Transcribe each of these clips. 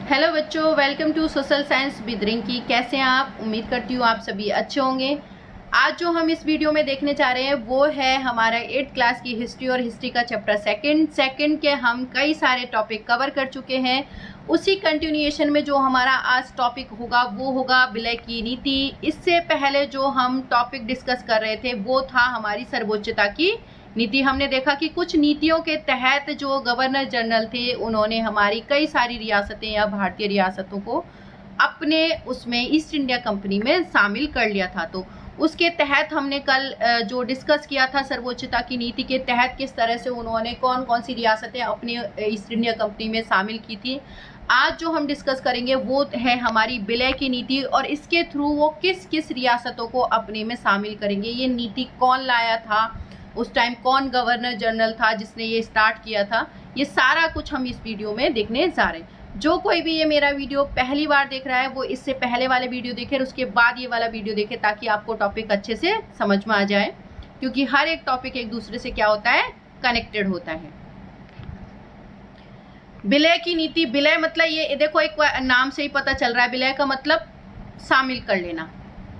Hello बच्चों, welcome to social science with Rinki. कैसे हैं आप? उम्मीद करती हूँ आप सभी अच्छे होंगे। आज जो हम इस वीडियो में देखने जा रहे हैं वो है हमारा 8th क्लास की हिस्ट्री और हिस्ट्री का चैप्टर सेकंड के हम कई सारे टॉपिक कवर कर चुके हैं। उसी कंटिन्यूएशन में जो हमारा आज टॉपिक होगा वो होगा विलय की नीति। इससे पहले जो हम टॉपिक डिस्कस कर रहे थे वो था हमारी सर्वोच्चता की नीति। हमने देखा कि कुछ नीतियों के तहत जो गवर्नर जनरल थे उन्होंने हमारी कई सारी रियासतें या भारतीय रियासतों को अपने उसमें ईस्ट इंडिया कंपनी में शामिल कर लिया था। तो उसके तहत हमने कल जो डिस्कस किया था सर्वोच्चता की नीति के तहत किस तरह से उन्होंने कौन कौन सी रियासतें अपनी ईस्ट इंडिया कंपनी में शामिल की थी। आज जो हम डिस्कस करेंगे वो है हमारी विलय की नीति और इसके थ्रू वो किस किस रियासतों को अपने में शामिल करेंगे। ये नीति कौन लाया था, उस टाइम कौन गवर्नर जनरल था जिसने ये स्टार्ट किया था, ये सारा कुछ हम इस वीडियो में देखने जा रहे हैं। जो कोई भी ये मेरा वीडियो पहली बार देख रहा है वो इससे पहले वाले वीडियो देखे और उसके बाद ये वाला वीडियो देखे ताकि आपको टॉपिक अच्छे से समझ में आ जाए, क्योंकि हर एक टॉपिक एक दूसरे से क्या होता है, कनेक्टेड होता है। विलय की नीति, विलय मतलब ये देखो एक नाम से ही पता चल रहा है, विलय का मतलब शामिल कर लेना,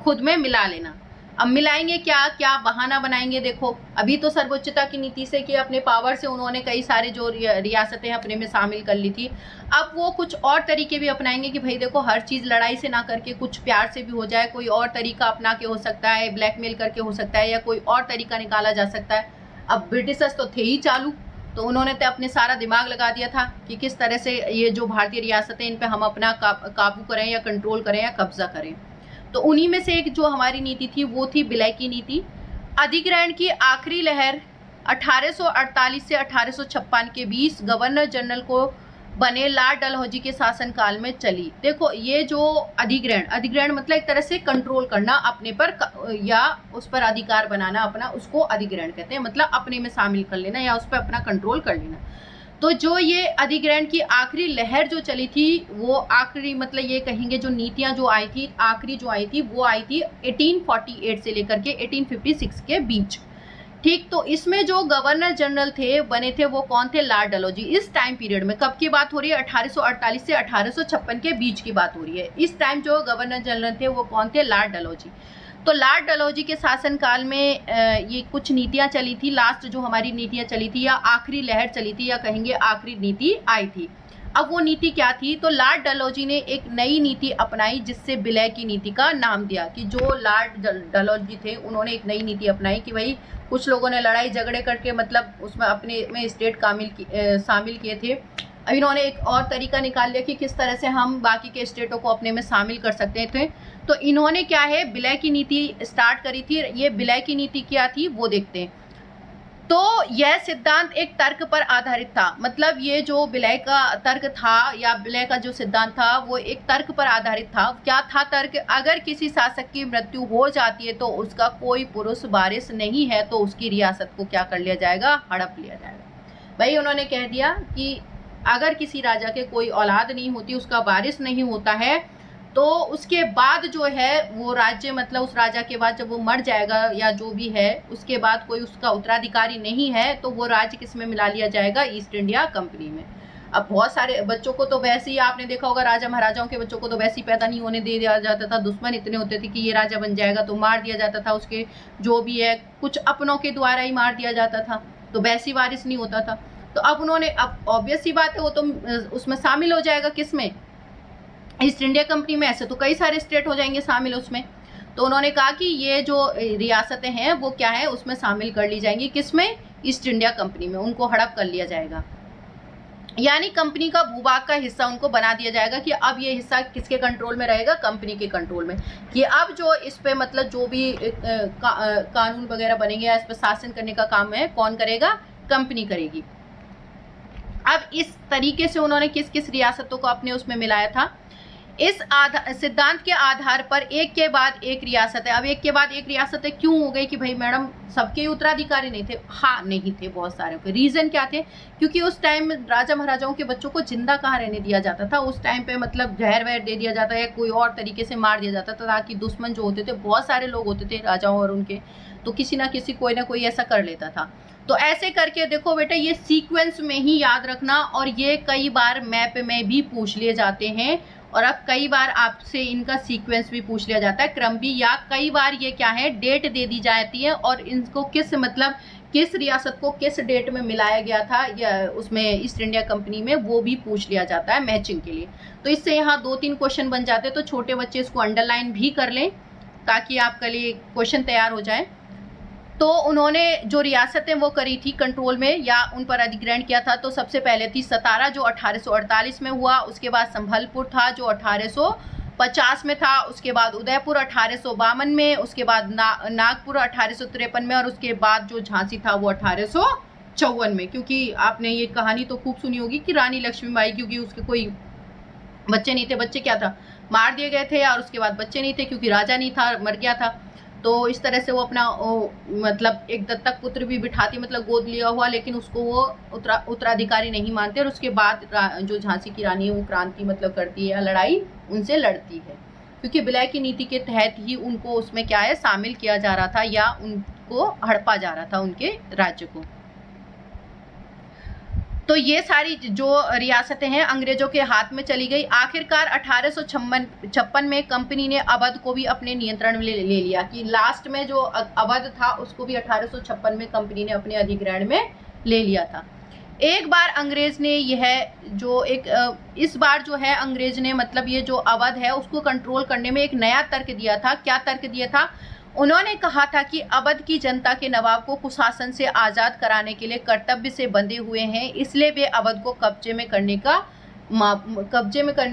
खुद में मिला लेना। अब मिलाएंगे क्या क्या बहाना बनाएंगे। देखो अभी तो सर्वोच्चता की नीति से कि अपने पावर से उन्होंने कई सारे जो रियासतें अपने में शामिल कर ली थी। अब वो कुछ और तरीके भी अपनाएंगे कि भाई देखो हर चीज़ लड़ाई से ना करके कुछ प्यार से भी हो जाए, कोई और तरीका अपना के हो सकता है, ब्लैकमेल करके हो सकता है, या कोई और तरीका निकाला जा सकता है। अब ब्रिटिशर्स तो थे ही चालू, तो उन्होंने तो अपने सारा दिमाग लगा दिया था कि किस तरह से ये जो भारतीय रियासतें इन पे हम अपना काबू करें या कंट्रोल करें या कब्जा करें। तो उन्हीं में से एक जो हमारी नीति थी वो थी विलय की नीति। अधिग्रहण की आखिरी लहर 1848 से 1856 के बीच गवर्नर जनरल को बने लॉर्ड डलहौजी के शासनकाल में चली। देखो ये जो अधिग्रहण मतलब एक तरह से कंट्रोल करना अपने पर या उस पर अधिकार बनाना अपना, उसको अधिग्रहण कहते हैं। मतलब अपने में शामिल कर लेना या उस पर अपना कंट्रोल कर लेना। तो जो ये अधिग्रहण की आखिरी लहर जो चली थी वो आखिरी मतलब ये कहेंगे जो नीतियां जो आई थी आखिरी जो आई थी वो आई थी 1848 से लेकर के 1856 के बीच। ठीक, तो इसमें जो गवर्नर जनरल थे बने थे वो कौन थे? लॉर्ड डलहौजी। इस टाइम पीरियड में कब की बात हो रही है? 1848 से 1856 के बीच की बात हो रही है। इस टाइम जो गवर्नर जनरल थे वो कौन थे? लॉर्ड डलहौजी। तो लॉर्ड डलहौजी के शासनकाल में ये कुछ नीतियां चली थी। लास्ट जो हमारी नीतियां चली थी या आखिरी लहर चली थी या कहेंगे आखिरी नीति आई थी। अब वो नीति क्या थी? तो लॉर्ड डलहौजी ने एक नई नीति अपनाई जिससे विलय की नीति का नाम दिया। कि जो लॉर्ड डलहौजी थे उन्होंने एक नई नीति अपनाई कि भाई कुछ लोगों ने लड़ाई झगड़े करके मतलब उसमें अपने में स्टेट शामिल किए थे। अब इन्होंने एक और तरीका निकाल लिया कि किस तरह से हम बाकी के स्टेटों को अपने में शामिल कर सकते थे। तो इन्होंने क्या है, विलय की नीति स्टार्ट करी थी। ये विलय की नीति क्या थी वो देखते हैं। तो यह सिद्धांत एक तर्क पर आधारित था। मतलब ये जो विलय का तर्क था या विलय का जो सिद्धांत था वो एक तर्क पर आधारित था। क्या था तर्क? अगर किसी शासक की मृत्यु हो जाती है तो उसका कोई पुरुष वारिस नहीं है तो उसकी रियासत को क्या कर लिया जाएगा? हड़प लिया जाएगा। भाई उन्होंने कह दिया कि अगर किसी राजा के कोई औलाद नहीं होती, उसका वारिस नहीं होता है, तो उसके बाद जो है वो राज्य मतलब उस राजा के बाद जब वो मर जाएगा या जो भी है उसके बाद कोई उसका उत्तराधिकारी नहीं है तो वो राज्य किस में मिला लिया जाएगा? ईस्ट इंडिया कंपनी में। अब बहुत सारे बच्चों को तो वैसे ही आपने देखा होगा, राजा महाराजाओं के बच्चों को तो वैसे ही पैदा नहीं होने दे दिया जाता था। दुश्मन इतने होते थे कि ये राजा बन जाएगा तो मार दिया जाता था। उसके जो भी है कुछ अपनों के द्वारा ही मार दिया जाता था, तो वैसी वारिस नहीं होता था। तो अब उन्होंने, अब ऑब्वियस सी बात है वो तो उसमें शामिल हो जाएगा, किसमें? ईस्ट इंडिया कंपनी में। ऐसे तो कई सारे स्टेट हो जाएंगे शामिल उसमें। तो उन्होंने कहा कि ये जो रियासतें हैं वो क्या है, उसमें शामिल कर ली जाएंगी। किसमें? ईस्ट इंडिया कंपनी में। उनको हड़प कर लिया जाएगा, यानी कंपनी का भूभाग का हिस्सा उनको बना दिया जाएगा कि अब ये हिस्सा किसके कंट्रोल में रहेगा? कंपनी के कंट्रोल में। कि अब जो इस पे मतलब जो भी कानून वगैरह बनेंगे या इस पर शासन करने का काम है कौन करेगा? कंपनी करेगी। अब इस तरीके से उन्होंने किस किस रियासतों को अपने उसमें मिलाया था। इस सिद्धांत के आधार पर एक के बाद एक रियासत है। अब एक के बाद एक रियासतें क्यों हो गई कि भाई मैडम सबके उत्तराधिकारी नहीं थे? हाँ नहीं थे, बहुत सारे के रीजन क्या थे? क्योंकि उस टाइम राजा महाराजाओं के बच्चों को जिंदा कहाँ रहने दिया जाता था। उस टाइम पे मतलब जहर वहर दे दिया जाता है, कोई और तरीके से मार दिया जाता था ताकि दुश्मन जो होते थे बहुत सारे लोग होते थे राजाओं और उनके, तो किसी ना किसी कोई ना कोई ऐसा कर लेता था। तो ऐसे करके देखो बेटा, ये सीक्वेंस में ही याद रखना, और ये कई बार मैप में भी पूछ लिए जाते हैं, और अब कई बार आपसे इनका सीक्वेंस भी पूछ लिया जाता है, क्रम भी, या कई बार ये क्या है, डेट दे दी जाती है और इनको किस मतलब किस रियासत को किस डेट में मिलाया गया था या उसमें ईस्ट इंडिया कंपनी में, वो भी पूछ लिया जाता है मैचिंग के लिए। तो इससे यहाँ 2-3 क्वेश्चन बन जाते हैं, तो छोटे बच्चे इसको अंडरलाइन भी कर लें ताकि आपके लिए क्वेश्चन तैयार हो जाए। तो उन्होंने जो रियासतें वो करी थी कंट्रोल में या उन पर अधिग्रहण किया था, तो सबसे पहले थी सतारा जो 1848 में हुआ, उसके बाद संभलपुर था जो 1850 में था, उसके बाद उदयपुर 1852 में, उसके बाद नागपुर 1853 में, और उसके बाद जो झांसी था वो 1854 में। क्योंकि आपने ये कहानी तो खूब सुनी होगी कि रानी लक्ष्मीबाई, क्योंकि उसके कोई बच्चे नहीं थे, बच्चे क्या था, मार दिए गए थे, और उसके बाद बच्चे नहीं थे क्योंकि राजा नहीं था, मर गया था। तो इस तरह से वो अपना मतलब एक दत्तक पुत्र भी बिठाती, मतलब गोद लिया हुआ, लेकिन उसको वो उत्तराधिकारी नहीं मानते, और उसके बाद जो झांसी की रानी है वो क्रांति मतलब करती है, लड़ाई उनसे लड़ती है, क्योंकि विलय की नीति के तहत ही उनको उसमें क्या है शामिल किया जा रहा था, या उनको हड़पा जा रहा था उनके राज्य को। तो ये सारी जो रियासतें हैं अंग्रेजों के हाथ में चली गई। आखिरकार 1856 में कंपनी ने अवध को भी अपने नियंत्रण में ले लिया, कि लास्ट में जो अवध था उसको भी 1856 में कंपनी ने अपने अधिग्रहण में ले लिया था। एक बार अंग्रेज ने यह जो इस बार जो है अंग्रेज ने मतलब ये जो अवध है उसको कंट्रोल करने में एक नया तर्क दिया था। क्या तर्क दिया था? उन्होंने कहा था कि अवध की जनता के नवाब को कुशासन से आज़ाद कराने के लिए कर्तव्य से बंधे हुए हैं, इसलिए वे अवध को कब्जे में करने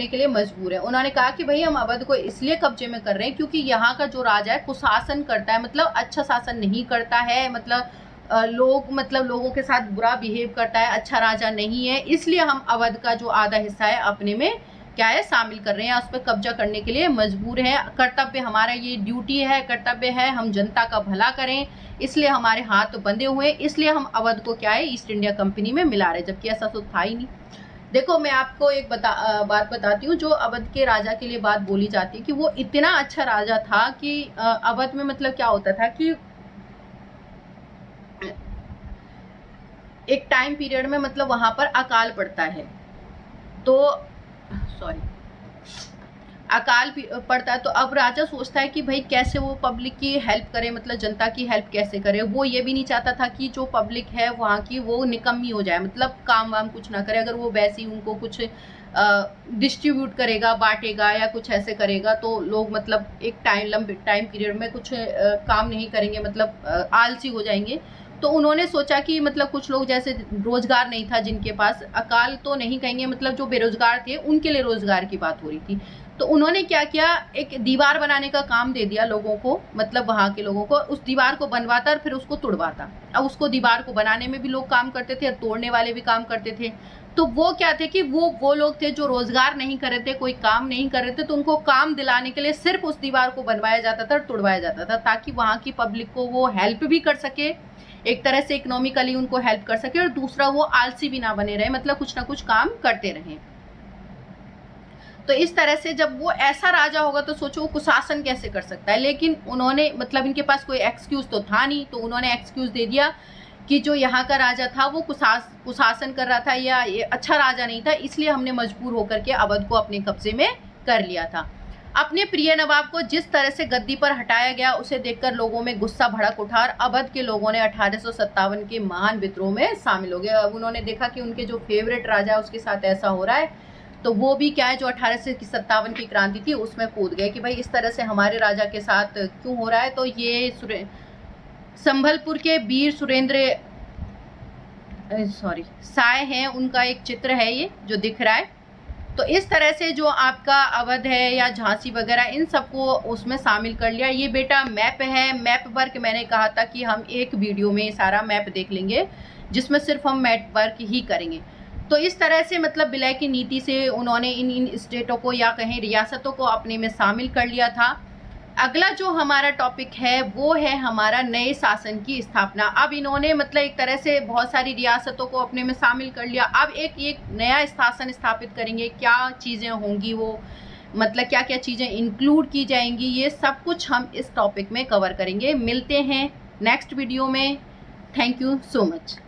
के लिए मजबूर है। उन्होंने कहा कि भाई हम अवध को इसलिए कब्जे में कर रहे हैं क्योंकि यहाँ का जो राजा है कुशासन करता है, मतलब अच्छा शासन नहीं करता है, मतलब लोगों के साथ बुरा बिहेव करता है, अच्छा राजा नहीं है, इसलिए हम अवध का जो आधा हिस्सा है अपने में क्या है शामिल कर रहे हैं, उस पर कब्जा करने के लिए मजबूर है। कर्तव्य हमारा ये ड्यूटी है, कर्तव्य है हम जनता का भला करें, इसलिए हमारे हाथ बंधे हुए, इसलिए हम अवध को क्या है ईस्ट इंडिया कंपनी में मिला रहे, जबकि ऐसा तो था ही नहीं। देखो मैं आपको एक बात बताती हूँ, जो अवध के राजा के लिए बात बोली जाती है कि वो इतना अच्छा राजा था कि अवध में मतलब क्या होता था कि एक टाइम पीरियड में मतलब वहां पर अकाल पड़ता है, तो अकाल पड़ता है, तो अब राजा सोचता है कि भाई कैसे वो पब्लिक की हेल्प करे, मतलब जनता की हेल्प कैसे करे। वो ये भी नहीं चाहता था कि जो पब्लिक है वहाँ की वो निकम्मी हो जाए, मतलब काम वाम कुछ ना करे। अगर वो वैसे ही उनको कुछ डिस्ट्रीब्यूट करेगा, बांटेगा या कुछ ऐसे करेगा तो लोग मतलब एक लंबे टाइम पीरियड में कुछ काम नहीं करेंगे, मतलब आलसी हो जाएंगे। तो उन्होंने सोचा कि मतलब कुछ लोग जैसे रोजगार नहीं था जिनके पास, अकाल तो नहीं कहेंगे, मतलब जो बेरोजगार थे उनके लिए रोजगार की बात हो रही थी, तो उन्होंने क्या किया, एक दीवार बनाने का काम दे दिया लोगों को, मतलब वहाँ के लोगों को। उस दीवार को बनवाता और फिर उसको तोड़वाता। अब उसको दीवार को बनाने में भी लोग काम करते थे और तोड़ने वाले भी काम करते थे। तो वो क्या थे कि वो लोग थे जो रोजगार नहीं कर रहे थे, कोई काम नहीं कर रहे थे, तो उनको काम दिलाने के लिए सिर्फ उस दीवार को बनवाया जाता था और तोड़वाया जाता था, ताकि वहाँ की पब्लिक को वो हेल्प भी कर सके, एक तरह से इकोनॉमिकली उनको हेल्प कर सके, और दूसरा वो आलसी भी ना बने रहे, मतलब कुछ ना कुछ काम करते रहे। तो इस तरह से जब वो ऐसा राजा होगा तो सोचो वो कुशासन कैसे कर सकता है। लेकिन उन्होंने मतलब इनके पास कोई एक्सक्यूज तो था नहीं, तो उन्होंने एक्सक्यूज दे दिया कि जो यहाँ का राजा था वो कुशासन कर रहा था या ये अच्छा राजा नहीं था, इसलिए हमने मजबूर होकर के अवध को अपने कब्जे में कर लिया था। अपने प्रिय नवाब को जिस तरह से गद्दी पर हटाया गया उसे देखकर लोगों में गुस्सा भड़क उठा और अवध के लोगों ने 1857 के महान विद्रोह में शामिल हो गए। अब उन्होंने देखा कि उनके जो फेवरेट राजा उसके साथ ऐसा हो रहा है, तो वो भी क्या है जो 1857 की क्रांति थी उसमें कूद गए कि भाई इस तरह से हमारे राजा के साथ क्यों हो रहा है। तो ये संभलपुर के वीर सुरेंद्र साय हैं, उनका एक चित्र है ये जो दिख रहा है। तो इस तरह से जो आपका अवध है या झांसी वगैरह इन सबको उसमें शामिल कर लिया। ये बेटा मैप है, मैप वर्क मैंने कहा था कि हम एक वीडियो में सारा मैप देख लेंगे जिसमें सिर्फ हम मैप वर्क ही करेंगे। तो इस तरह से मतलब विलय की नीति से उन्होंने इन स्टेटों को या कहें रियासतों को अपने में शामिल कर लिया था। अगला जो हमारा टॉपिक है वो है हमारा नए शासन की स्थापना। अब इन्होंने मतलब एक तरह से बहुत सारी रियासतों को अपने में शामिल कर लिया। अब एक नया शासन स्थापित करेंगे, क्या चीज़ें होंगी वो, मतलब क्या क्या चीज़ें इंक्लूड की जाएंगी, ये सब कुछ हम इस टॉपिक में कवर करेंगे। मिलते हैं नेक्स्ट वीडियो में। Thank you so much.